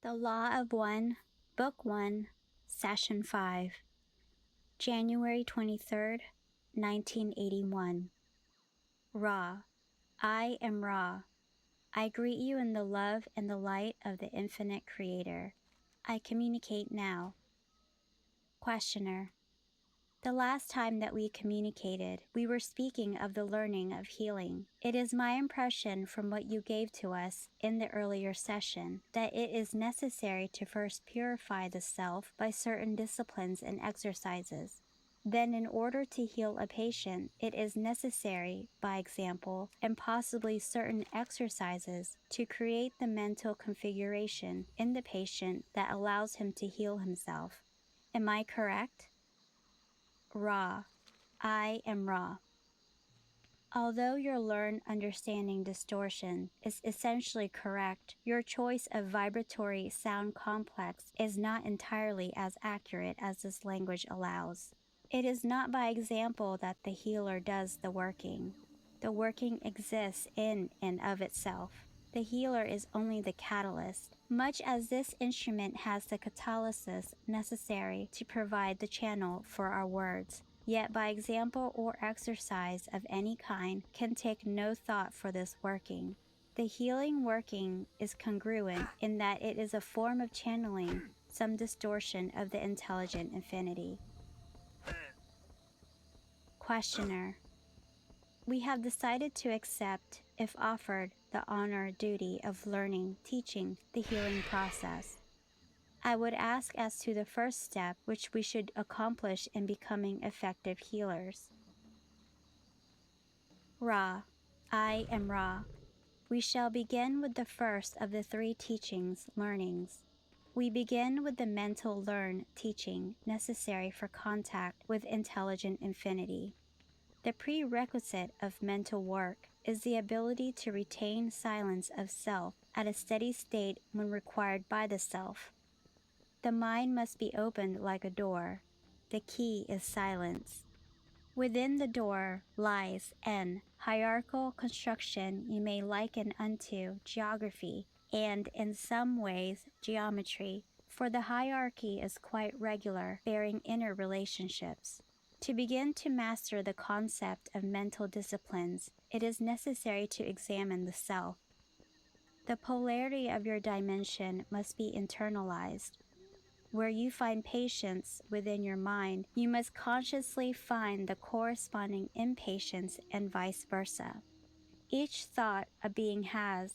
The Law of One, Book 1, Session 5, January 23rd, 1981. Ra. I am Ra. I greet you in the love and the light of the infinite Creator. I communicate now. Questioner. The last time that we communicated, we were speaking of the learning of healing. It is my impression from what you gave to us in the earlier session that it is necessary to first purify the self by certain disciplines and exercises. Then, in order to heal a patient, it is necessary, by example, and possibly certain exercises, to create the mental configuration in the patient that allows him to heal himself. Am I correct? Ra. I am Ra. Although your learned understanding distortion is essentially correct, your choice of vibratory sound complex is not entirely as accurate as this language allows. It is not by example that the healer does the working. The working exists in and of itself. The healer is only the catalyst, much as this instrument has the catalysis necessary to provide the channel for our words. Yet by example or exercise of any kind can take no thought for this working. The healing working is congruent in that it is a form of channeling some distortion of the intelligent infinity. Questioner. We have decided to accept, if offered, the honor duty of learning, teaching the healing process. I would ask as to the first step which we should accomplish in becoming effective healers. Ra. I am Ra. We shall begin with the first of the three teachings, learnings. We begin with the mental learn teaching necessary for contact with intelligent infinity. The prerequisite of mental work is the ability to retain silence of self at a steady state when required by the self. The mind must be opened like a door. The key is silence. Within the door lies an hierarchical construction you may liken unto geography and, in some ways, geometry, for the hierarchy is quite regular, bearing inner relationships. To begin to master the concept of mental disciplines, it is necessary to examine the self. The polarity of your dimension must be internalized. Where you find patience within your mind, you must consciously find the corresponding impatience and vice versa. Each thought a being has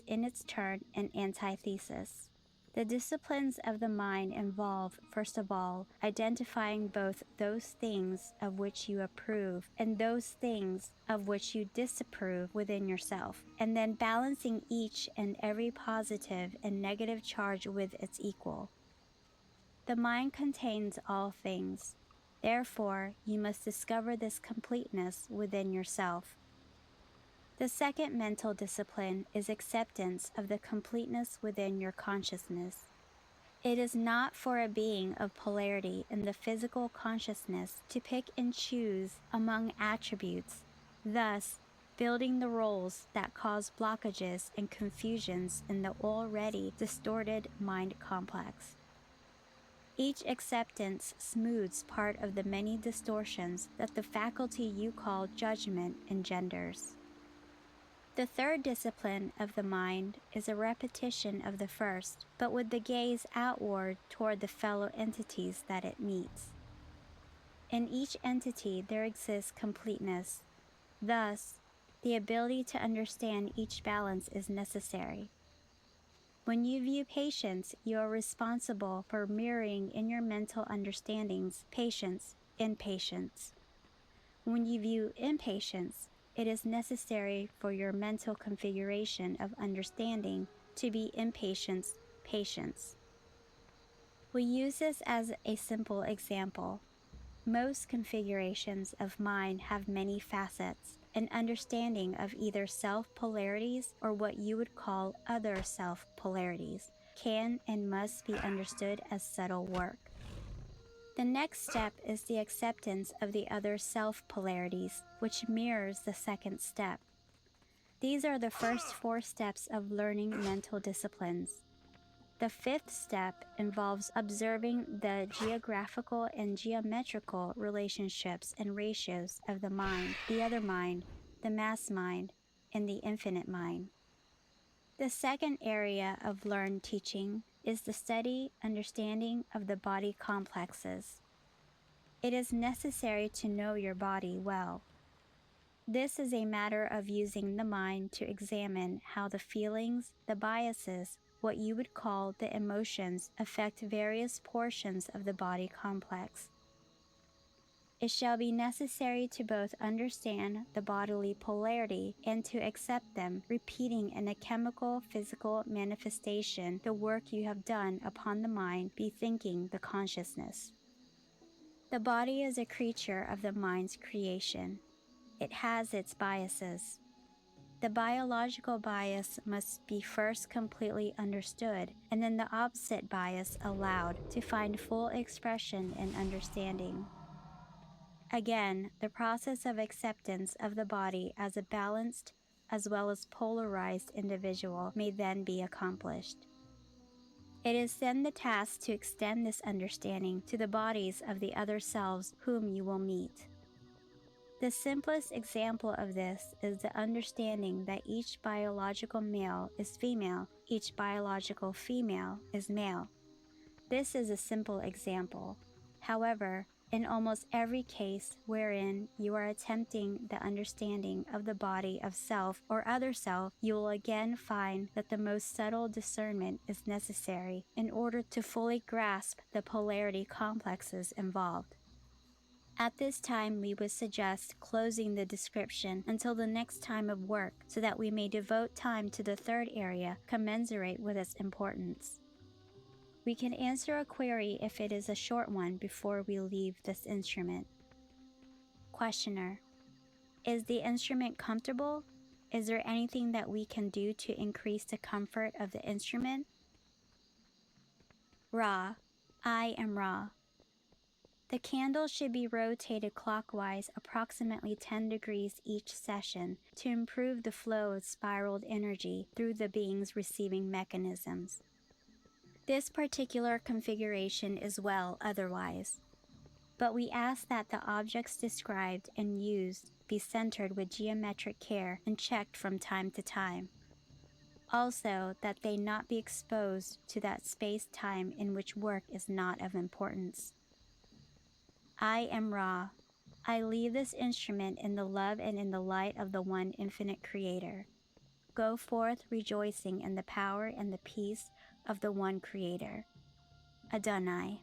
in its turn an antithesis. The disciplines of the mind involve, first of all, identifying both those things of which you approve and those things of which you disapprove within yourself, and then balancing each and every positive and negative charge with its equal. The mind contains all things. Therefore, you must discover this completeness within yourself. The second mental discipline is acceptance of the completeness within your consciousness. It is not for a being of polarity in the physical consciousness to pick and choose among attributes, thus building the roles that cause blockages and confusions in the already distorted mind complex. Each acceptance smooths part of the many distortions that the faculty you call judgment engenders. The third discipline of the mind is a repetition of the first, but with the gaze outward toward the fellow entities that it meets. In each entity there exists completeness. Thus, the ability to understand each balance is necessary. When you view patience, you are responsible for mirroring in your mental understandings patience, impatience. When you view impatience, it is necessary for your mental configuration of understanding to be impatience, patience. We use this as a simple example. Most configurations of mind have many facets, an understanding of either self-polarities or what you would call other self-polarities can and must be understood as subtle work. The next step is the acceptance of the other self-polarities, which mirrors the second step. These are the first 4 steps of learning mental disciplines. The fifth step involves observing the geographical and geometrical relationships and ratios of the mind, the other mind, the mass mind, and the infinite mind. The second area of learned teaching is the steady understanding of the body complexes. It is necessary to know your body well. This is a matter of using the mind to examine how the feelings, the biases, what you would call the emotions, affect various portions of the body complex. It shall be necessary to both understand the bodily polarity and to accept them, repeating in a chemical, physical manifestation the work you have done upon the mind, bethinking the consciousness. The body is a creature of the mind's creation. It has its biases. The biological bias must be first completely understood, and then the opposite bias allowed to find full expression and understanding. Again, the process of acceptance of the body as a balanced as well as polarized individual may then be accomplished. It is then the task to extend this understanding to the bodies of the other selves whom you will meet. The simplest example of this is the understanding that each biological male is female, each biological female is male. This is a simple example. However, in almost every case wherein you are attempting the understanding of the body of self or other self, you will again find that the most subtle discernment is necessary in order to fully grasp the polarity complexes involved. At this time, we would suggest closing the description until the next time of work so that we may devote time to the third area commensurate with its importance. We can answer a query if it is a short one before we leave this instrument. Questioner: is the instrument comfortable? Is there anything that we can do to increase the comfort of the instrument? Ra: I am Ra. The candle should be rotated clockwise approximately 10 degrees each session to improve the flow of spiraled energy through the being's receiving mechanisms. This particular configuration is well otherwise, but we ask that the objects described and used be centered with geometric care and checked from time to time. Also, that they not be exposed to that space-time in which work is not of importance. I am Ra. I leave this instrument in the love and in the light of the one infinite Creator. Go forth rejoicing in the power and the peace of the one Creator. Adonai.